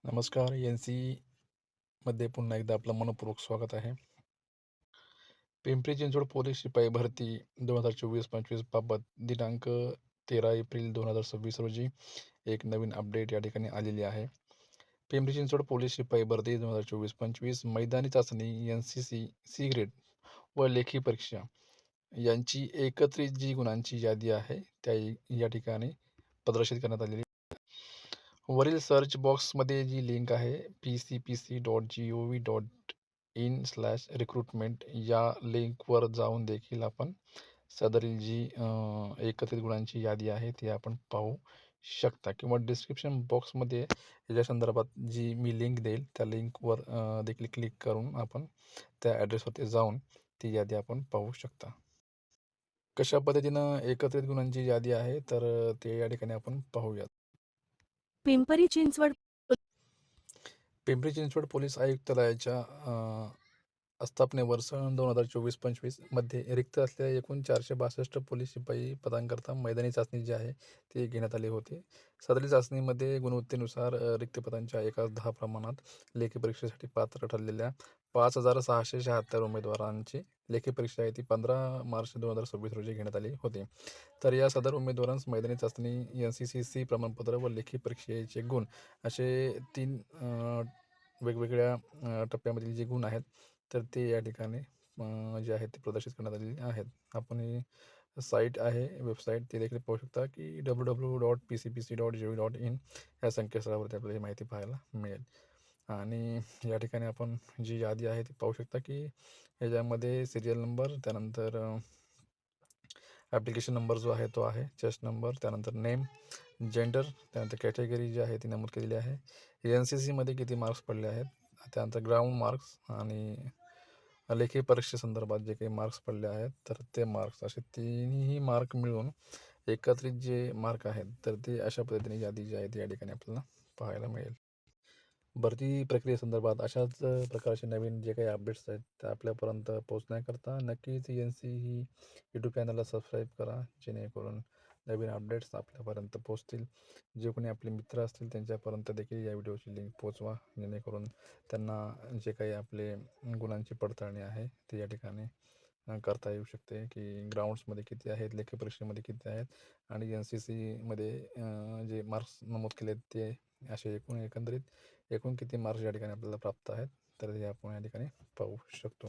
नमस्कार. मध्ये पुन्हा एकदा आपलं मनःपूर्वक स्वागत आहे. पिंपरी चिंचवड पोलीस शिपाई भरती 2024-25 बाबत दिनांक 13 एप्रिल 2026 रोजी एक नवीन अपडेट या ठिकाणी आलेली आहे. पिंपरी चिंचवड पोलीस शिपाई भरती 2024-25 मैदानी चाचणी NCC सी ग्रेड व लेखी परीक्षा यांची एकत्रित जी गुणांची यादी आहे त्या या ठिकाणी प्रदर्शित करण्यात आलेली. वरील सर्च बॉक्समध्ये जी लिंक आहे pcpc.gov.in/recruitment या लिंकवर जाऊन देखील आपण सदरील जी एकत्रित गुणांची यादी आहे ती आपण पाहू शकता किंवा डिस्क्रिप्शन बॉक्समध्ये याच्या संदर्भात जी मी लिंक देईल त्या लिंकवर देखील क्लिक करून आपण त्या ॲड्रेसवरती जाऊन ती यादी आपण पाहू शकता. कशा पद्धतीनं एकत्रित गुणांची यादी आहे तर ते या ठिकाणी आपण पाहूयात. पिंपरी चिंचवड पिंपरी चिंचवड पोलीस आयुक्तालयाच्या आस्थापनेवर सन 2024-25 मध्ये रिक्त असलेल्या एकूण 462 पोलीस शिपाई पदांकरता मैदानी चाचणी जी आहे ती घेण्यात आली होती. सदरील चाचणीमध्ये गुणवत्तेनुसार रिक्त पदांच्या एकास 10 प्रमाणात लेखी परीक्षेसाठी पात्र ठरलेल्या 5,676 उमेदवारांची लेखी परीक्षा आहे ती 15 मार्च 2026 रोजी घेण्यात आली होती. तर या सदर उमेदवारांस मैदानी चाचणी NCCC प्रमाणपत्र व लेखी परीक्षेचे गुण असे 3 वेगवेगळ्या टप्प्यामधील जे गुण आहेत तर ते या ठिकाणी जे आहेत ते प्रदर्शित करण्यात आलेले आहेत. आपण ही साईट आहे वेबसाईट ती देखील पाहू शकता की www.pcpc.gov.in या संकेतस्थळावरती आपल्याला ही माहिती पाहायला मिळेल. आणि या ठिकाणी आपण जी यादी आहे ती पाहू शकता की ह्याच्यामध्ये सिरियल नंबर, त्यानंतर ॲप्लिकेशन नंबर जो आहे तो आहे, चेस्ट नंबर, त्यानंतर नेम, जेंडर, त्यानंतर कॅटेगरी जी आहे ती नमूद केलेली आहे. NCCमध्ये किती मार्क्स पडले आहेत, त्यानंतर ग्राउंड मार्क्स आणि लेखी परीक्षेसंदर्भात जे काही मार्क्स पडले आहेत तर ते मार्क्स असे तिन्ही मार्क मिळून एकत्रित जे मार्क आहेत तर ते अशा पद्धतीने यादी जी आहे ती या ठिकाणी आपल्याला पाहायला मिळेल. भरती प्रक्रियेसंदर्भात अशाच प्रकारचे नवीन जे काही अपडेट्स आहेत ते आपल्यापर्यंत पोहोचण्याकरता नक्कीच NC ही यूट्यूब चॅनलला सबस्क्राईब करा, जेणेकरून नवीन अपडेट्स आपल्यापर्यंत पोहोचतील. जे कोणी आपले मित्र असतील त्यांच्यापर्यंत देखील या व्हिडिओची लिंक पोचवा, जेणेकरून त्यांना जे काही आपले गुणांची पडताळणी आहे ती या ठिकाणी करता येऊ शकते की ग्राउंड्समध्ये किती आहेत, लेखी परीक्षेमध्ये किती आहेत आणि NCCमध्ये जे मार्क्स नमूद केले आहेत ते असे एकंदरीत एकूण किती मार्क्स या ठिकाणी आपल्याला प्राप्त आहेत तर हे आपण या ठिकाणी पाहू शकतो.